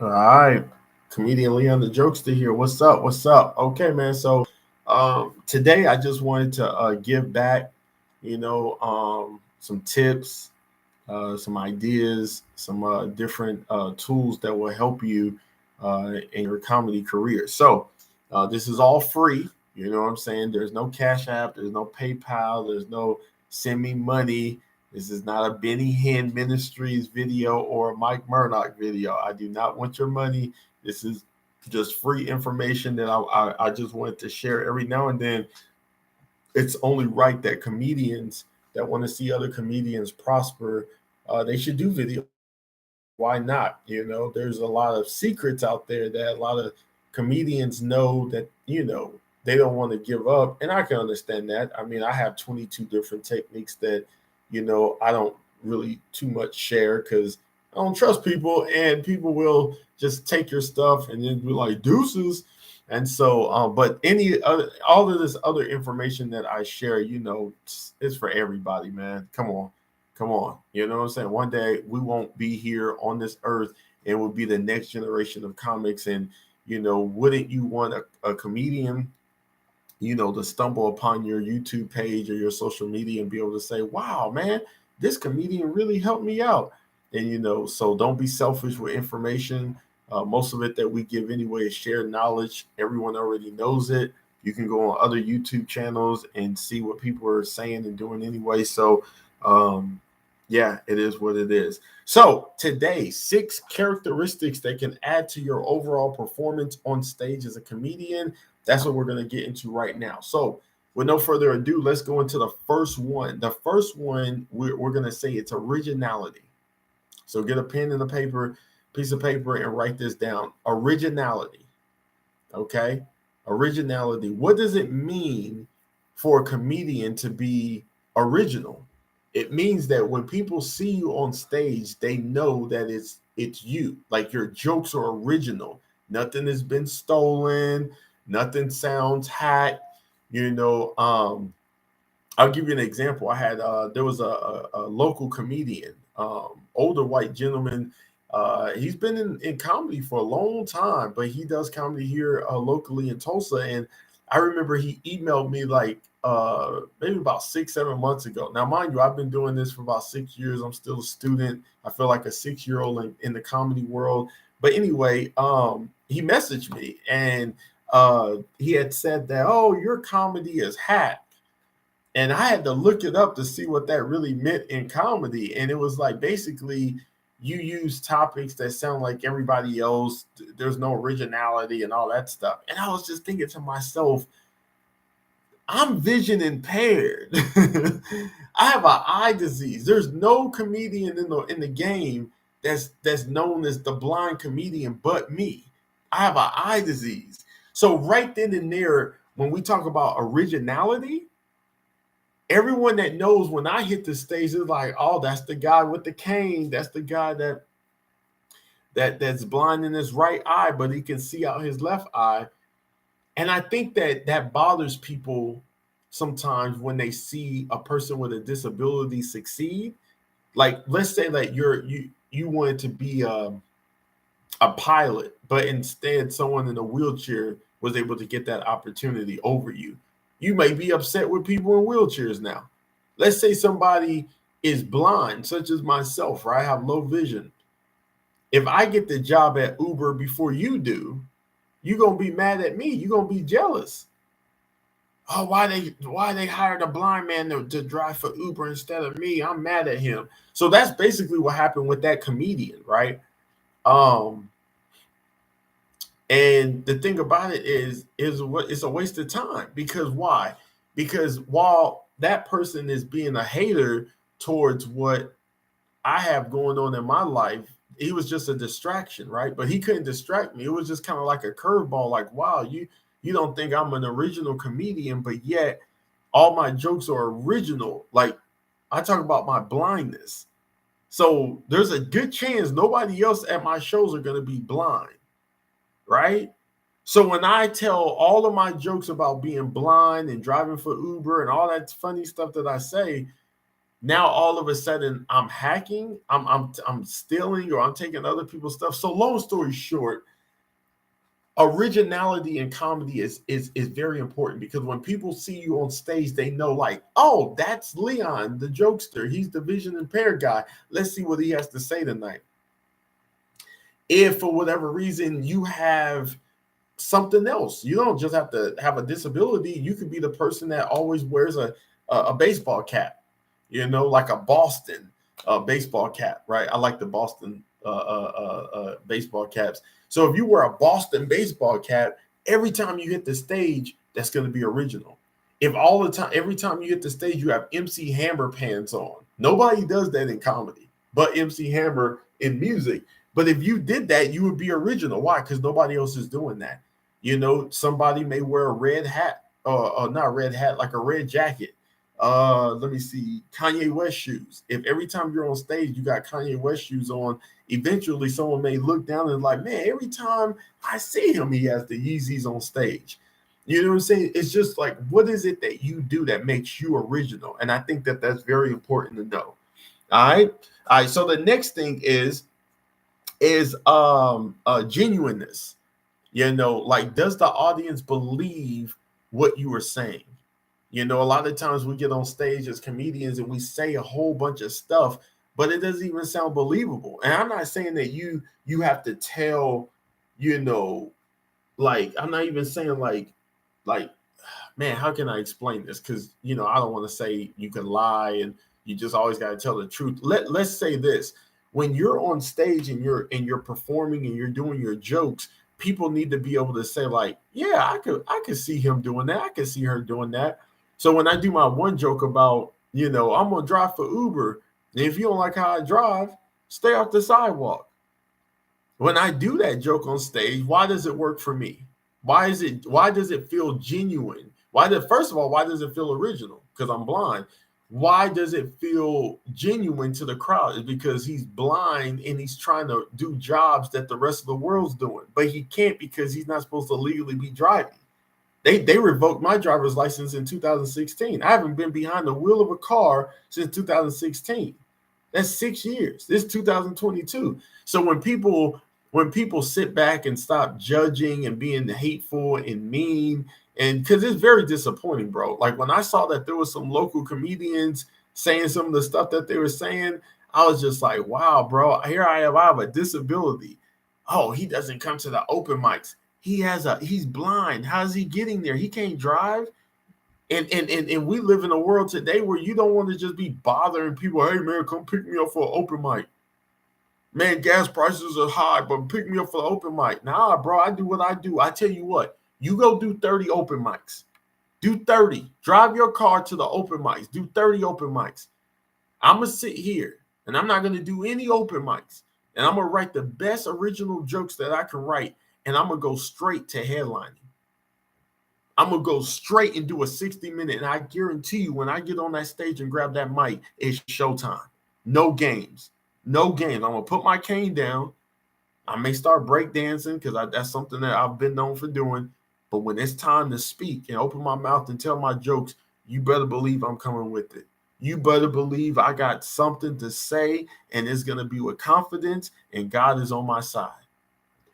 All right, comedian Leon the Jokester here. What's up? What's up? Okay, man. So, today I just wanted to give back, some tips, some ideas, some different tools that will help you in your comedy career. So, this is all free. You know what I'm saying? There's no Cash App. There's no PayPal. There's no send me money. This is not a Benny Hinn Ministries video or a Mike Murdoch video. I do not want your money. This is just free information that I just wanted to share every now and then. It's only right that comedians that want to see other comedians prosper, they should do videos. Why not? There's a lot of secrets out there that a lot of comedians know that, they don't want to give up. And I can understand that. I mean, I have 22 different techniques that, I don't really too much share because I don't trust people, and people will just take your stuff and then be like deuces. And so, but any other, all of this other information that I share, it's for everybody, man. Come on, come on. You know what I'm saying? One day we won't be here on this earth, and we'll be the next generation of comics. And wouldn't you want a comedian, to stumble upon your YouTube page or your social media and be able to say, wow, man, this comedian really helped me out. And, so don't be selfish with information. Most of it that we give anyway is shared knowledge. Everyone already knows it. You can go on other YouTube channels and see what people are saying and doing anyway. So, yeah, it is what it is. So today, 6 characteristics that can add to your overall performance on stage as a comedian. That's what we're going to get into right now. So with no further ado, let's go into the first one. The first one, we're going to say it's originality. So get a pen and a piece of paper and write this down. Originality. Okay? Originality. What does it mean for a comedian to be original? It means that when people see you on stage, they know that it's you. Like your jokes are original. Nothing has been stolen. Nothing sounds hacked. I'll give you an example. I had there was a local comedian, older white gentleman. He's been in comedy for a long time, but he does comedy here locally in Tulsa. And I remember he emailed me like maybe about 6-7 months ago. Now, mind you, I've been doing this for about 6 years. I'm still a student. I feel like a 6-year-old in the comedy world. But anyway, he messaged me, and he had said that, oh, your comedy is hacked. And I had to look it up to see what that really meant in comedy. And it was like basically you use topics that sound like everybody else. There's no originality and all that stuff. And I was just thinking to myself, I'm vision impaired. I have an eye disease. There's no comedian in the game that's known as the blind comedian but me. I have an eye disease. So right then and there, when we talk about originality, everyone that knows when I hit the stage is like, oh, that's the guy with the cane. That's the guy that's blind in his right eye, but he can see out his left eye. And I think that bothers people sometimes when they see a person with a disability succeed. Like, let's say that you wanted to be a pilot, but instead someone in a wheelchair was able to get that opportunity over you. You may be upset with people in wheelchairs now. Let's say somebody is blind, such as myself, right? I have low vision. If I get the job at Uber before you do, you're gonna be mad at me. You're gonna be jealous. Oh, why they hired a blind man to drive for Uber instead of me? I'm mad at him. So that's basically what happened with that comedian, right? Um, And the thing about it is what it's a waste of time. Because why? Because while that person is being a hater towards what I have going on in my life, he was just a distraction, right? But he couldn't distract me. It was just kind of like a curveball, like, wow, you don't think I'm an original comedian, but yet all my jokes are original. Like, I talk about my blindness. So there's a good chance nobody else at my shows are gonna be blind, right? So when I tell all of my jokes about being blind and driving for Uber and all that funny stuff that I say, Now all of a sudden I'm hacking, I'm stealing, or I'm taking other people's stuff. So long story short, originality in comedy is very important, because when people see you on stage, they know, like, oh, that's Leon, the jokester. He's the vision impaired guy. Let's see what he has to say tonight. If for whatever reason you have something else, you don't just have to have a disability. You could be the person that always wears a baseball cap, like a Boston baseball cap, right? I like the Boston baseball caps. So if you wear a Boston baseball cap, every time you hit the stage, that's going to be original. If all the time, every time you hit the stage, you have MC Hammer pants on, nobody does that in comedy, but MC Hammer in music. But if you did that, you would be original. Why? Because nobody else is doing that. Somebody may wear a red hat, not a red hat, like a red jacket. Let me see, Kanye West shoes. If every time you're on stage, you got Kanye West shoes on, eventually someone may look down and like, man, every time I see him, he has the Yeezys on stage. You know what I'm saying? It's just like, what is it that you do that makes you original? And I think that that's very important to know. All right. All right. So the next thing is genuineness. Like, does the audience believe what you are saying? A lot of times we get on stage as comedians and we say a whole bunch of stuff, but it doesn't even sound believable. And I'm not saying that you have to tell, like, I'm not even saying like, man, how can I explain this? Because I don't want to say you can lie and you just always got to tell the truth. Let's say this: when you're on stage and you're performing and you're doing your jokes, people need to be able to say, like, yeah, I could see him doing that, I could see her doing that. So when I do my one joke about, I'm gonna drive for Uber, and if you don't like how I drive, stay off the sidewalk. When I do that joke on stage, why does it work for me? Why does it feel genuine? First of all, why does it feel original? Because I'm blind. Why does it feel genuine to the crowd? It's because he's blind and he's trying to do jobs that the rest of the world's doing, but he can't because he's not supposed to legally be driving. They revoked my driver's license in 2016. I haven't been behind the wheel of a car since 2016. That's 6 years. This is 2022. So when people sit back and stop judging and being hateful and mean, and because it's very disappointing, bro. Like, when I saw that there was some local comedians saying some of the stuff that they were saying, I was just like, wow, bro, here I have a disability. Oh, he doesn't come to the open mics. He's blind. How's he getting there? He can't drive. And we live in a world today where you don't want to just be bothering people. Hey, man, come pick me up for an open mic. Man, gas prices are high, but pick me up for the open mic. Nah, bro, I do what I do. I tell you what, you go do 30 open mics. Do 30. Drive your car to the open mics. Do 30 open mics. I'm going to sit here, and I'm not going to do any open mics. And I'm going to write the best original jokes that I can write, and I'm going to go straight to headlining. I'm going to go straight and do a 60-minute, and I guarantee you, when I get on that stage and grab that mic, it's showtime. No games. No games. I'm going to put my cane down. I may start breakdancing because that's something that I've been known for doing. But when it's time to speak and open my mouth and tell my jokes, you better believe I'm coming with it. You better believe I got something to say, and it's going to be with confidence, and God is on my side.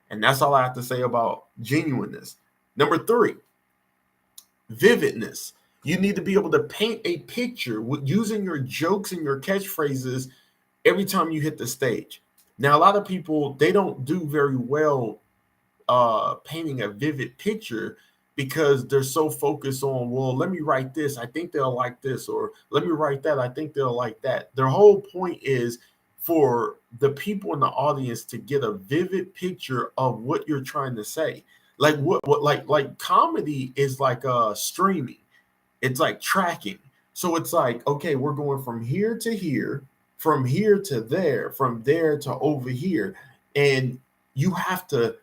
And that's all I have to say about genuineness. Number 3, vividness. You need to be able to paint a picture using your jokes and your catchphrases every time you hit the stage. Now, a lot of people, they don't do very well painting a vivid picture because they're so focused on, well, let me write this, I think they'll like this, or let me write that, I think they'll like that. Their whole point is for the people in the audience to get a vivid picture of what you're trying to say. Like like comedy is like streaming. It's like tracking. So it's like, okay, we're going from here to here, from here to there, from there to over here. And you have to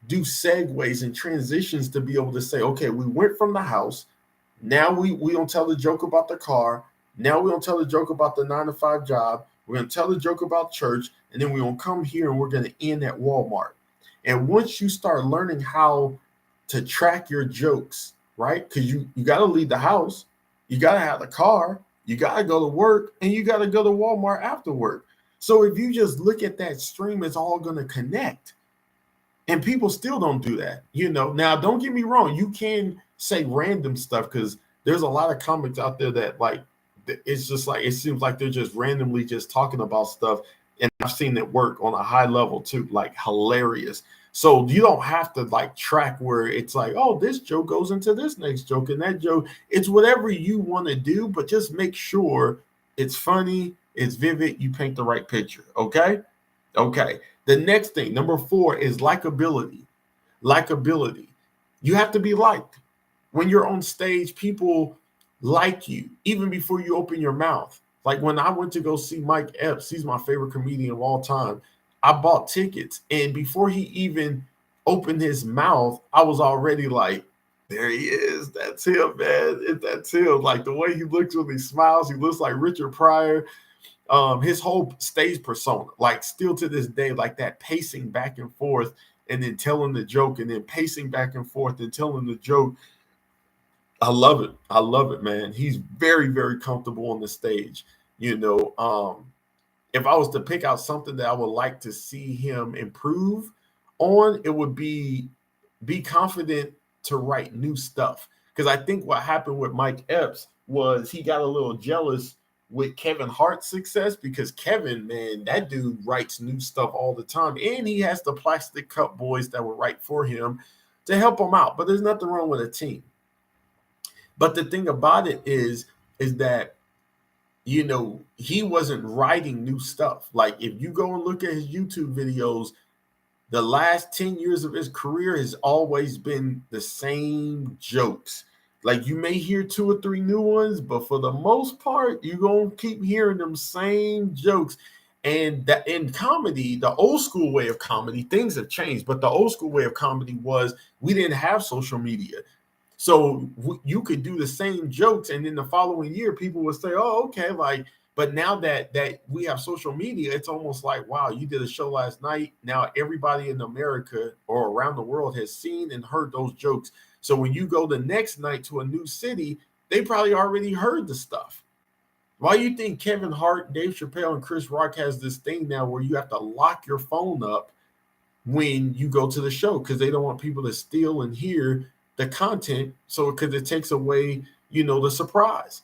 do segues and transitions to be able to say, okay, we went from the house. Now we don't tell the joke about the car. Now we don't tell the joke about the 9-to-5 job. We're going to tell the joke about church. And then we're going to come here and we're going to end at Walmart. And once you start learning how to track your jokes, right? Because you got to leave the house. You got to have the car. You got to go to work and you got to go to Walmart after work. So if you just look at that stream, it's all going to connect. And people still don't do that. Now don't get me wrong. You can say random stuff because there's a lot of comics out there that like, it's just like, it seems like they're just randomly just talking about stuff. And I've seen it work on a high level too, like hilarious. So you don't have to like track where it's like, oh, this joke goes into this next joke and that joke. It's whatever you want to do, but just make sure it's funny, it's vivid, you paint the right picture. Okay. The next thing, number 4, is likability. Likability. You have to be liked. When you're on stage, people like you even before you open your mouth. Like when I went to go see Mike Epps, he's my favorite comedian of all time. I bought tickets, and before he even opened his mouth, I was already like, there he is. That's him, man. That's him. Like the way he looks when he smiles, he looks like Richard Pryor. His whole stage persona, like still to this day, like that pacing back and forth and then telling the joke and then pacing back and forth and telling the joke. I love it. I love it, man. He's very, very comfortable on the stage. If I was to pick out something that I would like to see him improve on, it would be confident to write new stuff. Because I think what happened with Mike Epps was he got a little jealous with Kevin Hart's success because Kevin, man, that dude writes new stuff all the time. And he has the Plastic Cup boys that will write for him to help him out. But there's nothing wrong with a team. But the thing about it is that, he wasn't writing new stuff. Like if you go and look at his YouTube videos, the last 10 years of his career has always been the same jokes. Like you may hear 2 or 3 new ones, but for the most part, you're going to keep hearing them same jokes. And that in comedy, the old school way of comedy, things have changed, but the old school way of comedy was we didn't have social media. So you could do the same jokes, and in the following year, people would say, "Oh, okay." Like, but now that we have social media, it's almost like, "Wow, you did a show last night." Now everybody in America or around the world has seen and heard those jokes. So when you go the next night to a new city, they probably already heard the stuff. Why do you think Kevin Hart, Dave Chappelle, and Chris Rock has this thing now where you have to lock your phone up when you go to the show because they don't want people to steal and hear the content, so because it takes away, the surprise.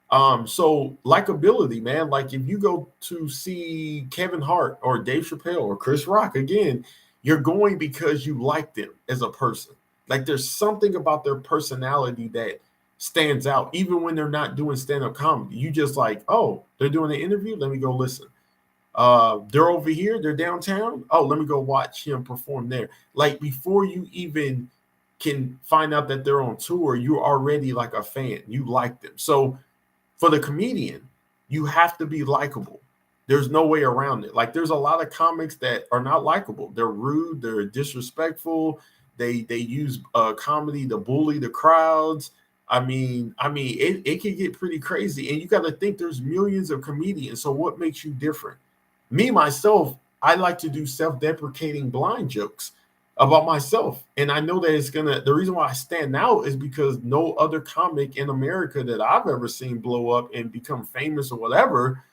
So likability, man. Like if you go to see Kevin Hart or Dave Chappelle or Chris Rock again, you're going because you like them as a person. Like there's something about their personality that stands out, even when they're not doing stand-up comedy. You just like, oh, they're doing an interview. Let me go listen. They're over here. They're downtown. Oh, let me go watch him perform there. Like before you even can find out that they're on tour, you're already like a fan. You like them. So for the comedian, you have to be likable. There's no way around it. Like there's a lot of comics that are not likable. They're rude. They're disrespectful. They use comedy to bully the crowds. I mean, it can get pretty crazy. And you got to think there's millions of comedians. So what makes you different? Me, myself, I like to do self-deprecating blind jokes about myself. And I know that the reason why I stand out is because no other comic in America that I've ever seen blow up and become famous or whatever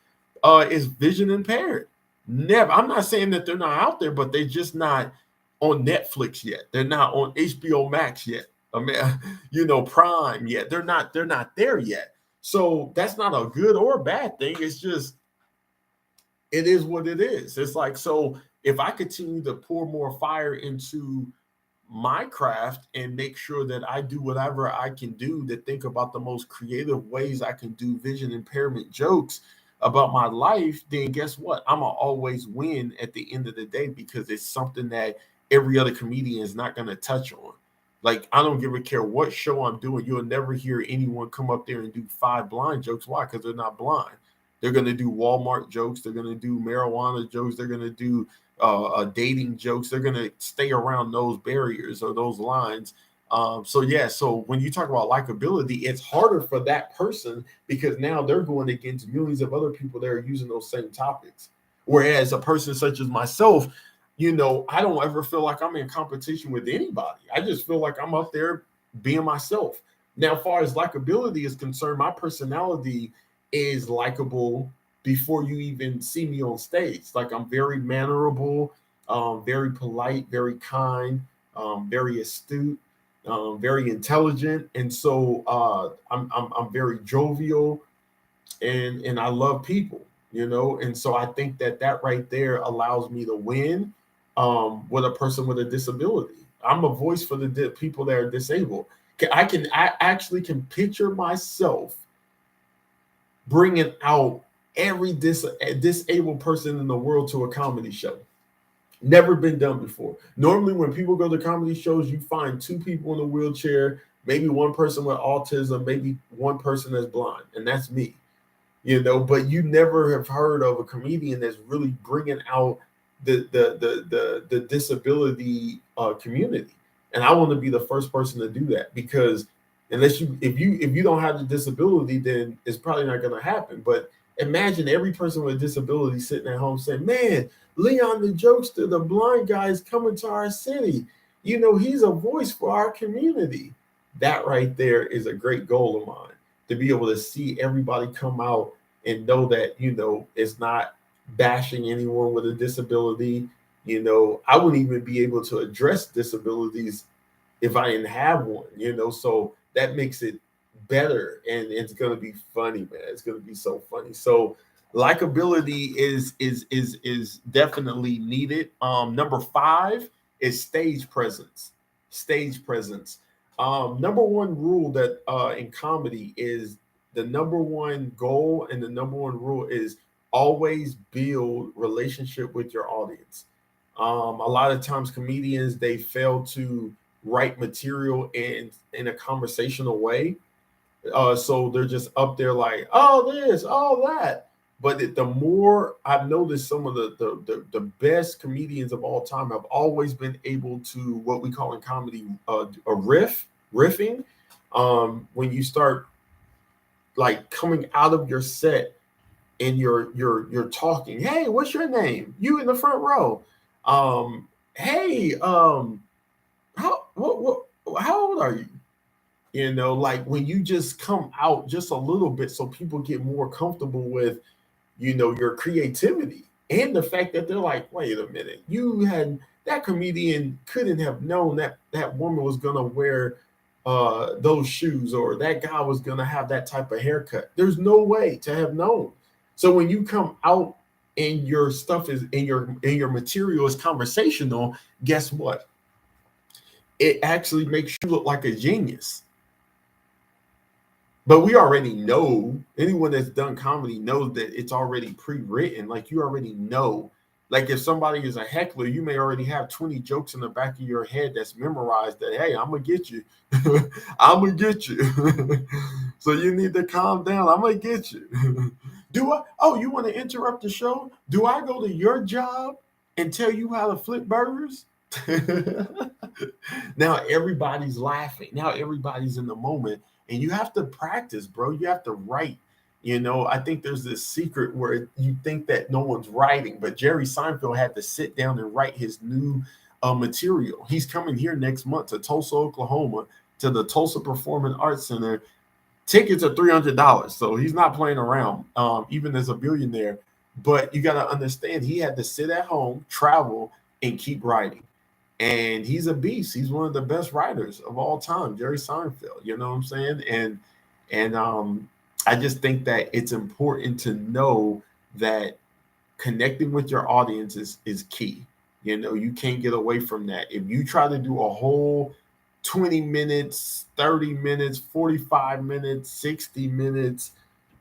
is vision impaired. Never. I'm not saying that they're not out there, but they're just not on Netflix yet. They're not on HBO Max yet. I mean, Prime yet. They're not there yet. So that's not a good or bad thing. It's just, it is what it is. It's like, so if I continue to pour more fire into my craft and make sure that I do whatever I can do to think about the most creative ways I can do vision impairment jokes about my life, then guess what? I'm going to always win at the end of the day because it's something that every other comedian is not going to touch on. Like, I don't give a care what show I'm doing. You'll never hear anyone come up there and do 5 blind jokes. Why? Because they're not blind. They're going to do Walmart jokes. They're going to do marijuana jokes. They're going to do dating jokes. They're going to stay around those barriers or those lines. So when you talk about likability, it's harder for that person because now they're going against millions of other people that are using those same topics. Whereas a person such as myself, I don't ever feel like I'm in competition with anybody. I just feel like I'm up there being myself. Now, as far as likability is concerned, my personality is likable before you even see me on stage. Like I'm very mannerable, very polite, very kind, very astute, very intelligent, and so I'm very jovial, and I love people, and so I think that right there allows me to win with a person with a disability. I'm a voice for the people that are disabled. I actually can picture myself bringing out every disabled person in the world to a comedy show. Never been done before. Normally, when people go to comedy shows, you find two people in a wheelchair, maybe one person with autism, maybe one person that's blind, and that's me. But you never have heard of a comedian that's really bringing out the disability community. And I want to be the first person to do that, because if you don't have the disability, then it's probably not going to happen. But imagine every person with a disability sitting at home saying, "Man, Leon the jokester, the blind guy, is coming to our city. He's a voice for our community." That right there is a great goal of mine, to be able to see everybody come out and know that, it's not bashing anyone with a disability. I wouldn't even be able to address disabilities if I didn't have one, so that makes it better, and it's going to be funny, man. It's going to be so funny. So likability is definitely needed. Number 5 is stage presence. Stage presence. Number one rule that in comedy is, the number one goal and the number one rule is always build relationship with your audience. A lot of times comedians, they fail to write material in a conversational way. So they're just up there like, oh, this, oh, that. But the more I've noticed, some of the best comedians of all time have always been able to, what we call in comedy, a riffing. When you start like coming out of your set and you're talking, "Hey, what's your name? You in the front row. Hey, how old are you?" Like when you just come out just a little bit, so people get more comfortable with, your creativity, and the fact that they're like, "Wait a minute, that comedian couldn't have known that woman was gonna wear those shoes, or that guy was gonna have that type of haircut. There's no way to have known." So when you come out and your stuff is in your material is conversational, guess what? It actually makes you look like a genius. But we already know, anyone that's done comedy knows that it's already pre-written. Like, you already know. Like, if somebody is a heckler, you may already have 20 jokes in the back of your head that's memorized that, "Hey, I'm going to get you. I'm going to get you." So you need to calm down. I'm going to get you. You want to interrupt the show? Do I go to your job and tell you how to flip burgers? Now everybody's laughing. Now everybody's in the moment. And you have to practice, bro. You have to write. I think there's this secret where you think that no one's writing, but Jerry Seinfeld had to sit down and write his new material. He's coming here next month to Tulsa, Oklahoma, to the Tulsa Performing Arts Center. Tickets are $300, so he's not playing around, even as a billionaire. But you got to understand, he had to sit at home, travel, and keep writing. And he's a beast. He's one of the best writers of all time, Jerry Seinfeld. You know what I'm saying? And I just think that it's important to know that connecting with your audience is key. You can't get away from that. If you try to do a whole 20 minutes, 30 minutes, 45 minutes, 60 minutes,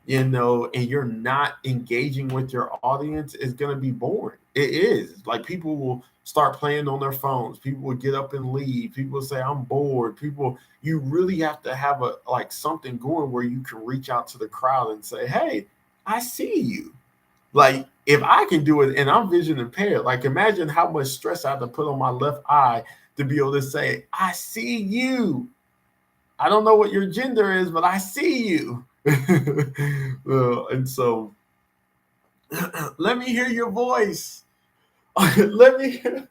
and you're not engaging with your audience, it's going to be boring. It is. Like, people will start playing on their phones. People will get up and leave. People will say, "I'm bored." You really have to have something going where you can reach out to the crowd and say, "Hey, I see you." Like, if I can do it, and I'm vision impaired, like, imagine how much stress I have to put on my left eye to be able to say, "I see you. I don't know what your gender is, but I see you." And so let me hear your voice. let me hear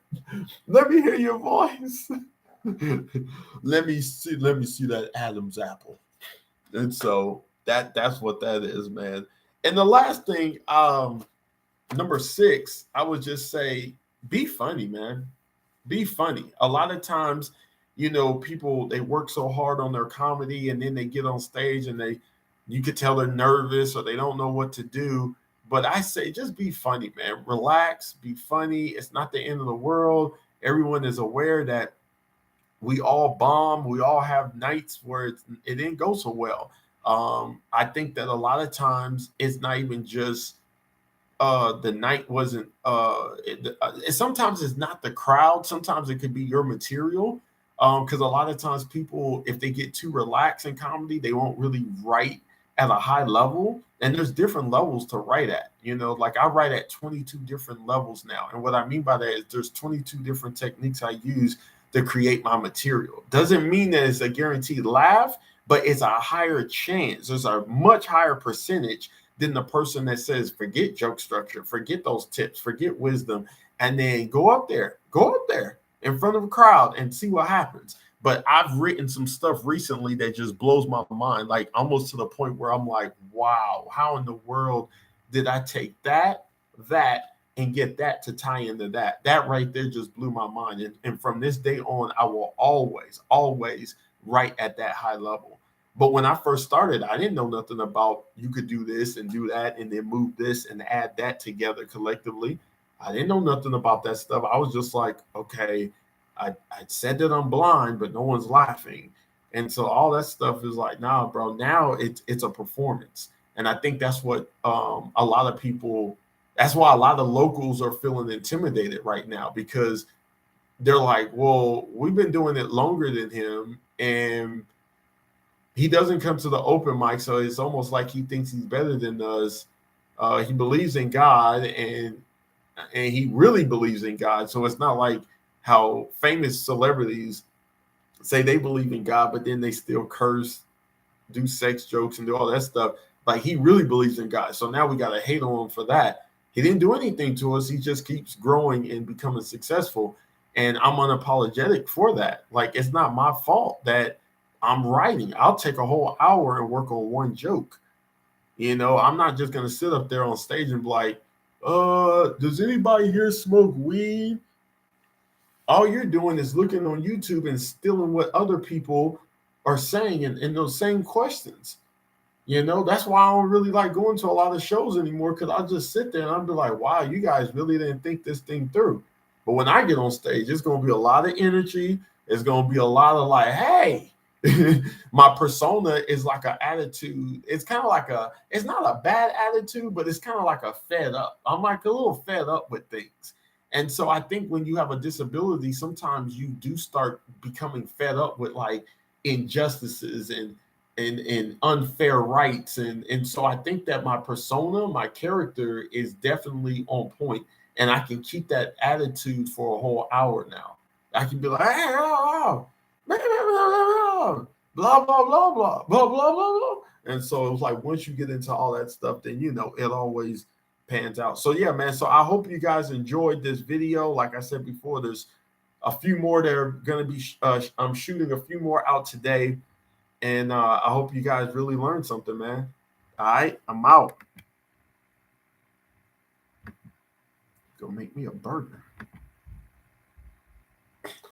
your voice. Let me see that Adam's apple. And so That's what that is, man. And the last thing, number 6, I would just say be funny, man. Be funny. A lot of times, people, they work so hard on their comedy and then they get on stage and you could tell they're nervous or they don't know what to do. But I say just be funny, man. Relax, be funny. It's not the end of the world. Everyone is aware that we all bomb. We all have nights where it didn't go so well. I think that a lot of times it's not even just the night wasn't sometimes it's not the crowd, sometimes it could be your material, because a lot of times people, if they get too relaxed in comedy, they won't really write at a high level, and there's different levels to write at. Like I write at 22 different levels now, and what I mean by that is there's 22 different techniques I use to create my material. Doesn't mean that it's a guaranteed laugh, but it's a higher chance, there's a much higher percentage than the person that says, forget joke structure, forget those tips, forget wisdom, and then go up there in front of a crowd and see what happens. But I've written some stuff recently that just blows my mind, like almost to the point where I'm like, wow, how in the world did I take that, and get that to tie into that? That right there just blew my mind. And from this day on, I will always, always write at that high level. But when I first started, I didn't know nothing about you could do this and do that and then move this and add that together collectively. I didn't know nothing about that stuff. I was just like, okay, I said that I'm blind, but no one's laughing. And so all that stuff is like, nah, bro, now it's a performance. And I think that's what a lot of people, that's why a lot of locals are feeling intimidated right now, because they're like, well, we've been doing it longer than him, and he doesn't come to the open mic, so it's almost like he thinks he's better than us. He believes in God, and he really believes in God. So it's not like how famous celebrities say they believe in God, but then they still curse, do sex jokes, and do all that stuff. Like, he really believes in God. So now we got to hate on him for that. He didn't do anything to us. He just keeps growing and becoming successful. And I'm unapologetic for that. Like, it's not my fault that I'm writing. I'll take a whole hour and work on one joke. I'm not just going to sit up there on stage and be like, does anybody here smoke weed? All you're doing is looking on YouTube and stealing what other people are saying in those same questions. That's why I don't really like going to a lot of shows anymore, because I'll just sit there and I'll be like, wow, you guys really didn't think this thing through. But when I get on stage, it's going to be a lot of energy. It's going to be a lot of like, hey, my persona is like an attitude. It's kind of like it's not a bad attitude, but it's kind of like a fed up. I'm like a little fed up with things. And so I think when you have a disability, sometimes you do start becoming fed up with like injustices and unfair rights. And so I think that my persona, my character is definitely on point, and I can keep that attitude for a whole hour now. I can be like, hey, blah, blah, blah, blah, blah, blah, blah. And so it was like, once you get into all that stuff, then, it always pans out. So yeah, man. So I hope you guys enjoyed this video. Like I said before, there's a few more that are going to be, I'm shooting a few more out today. And I hope you guys really learned something, man. All right, I'm out. Go make me a burger.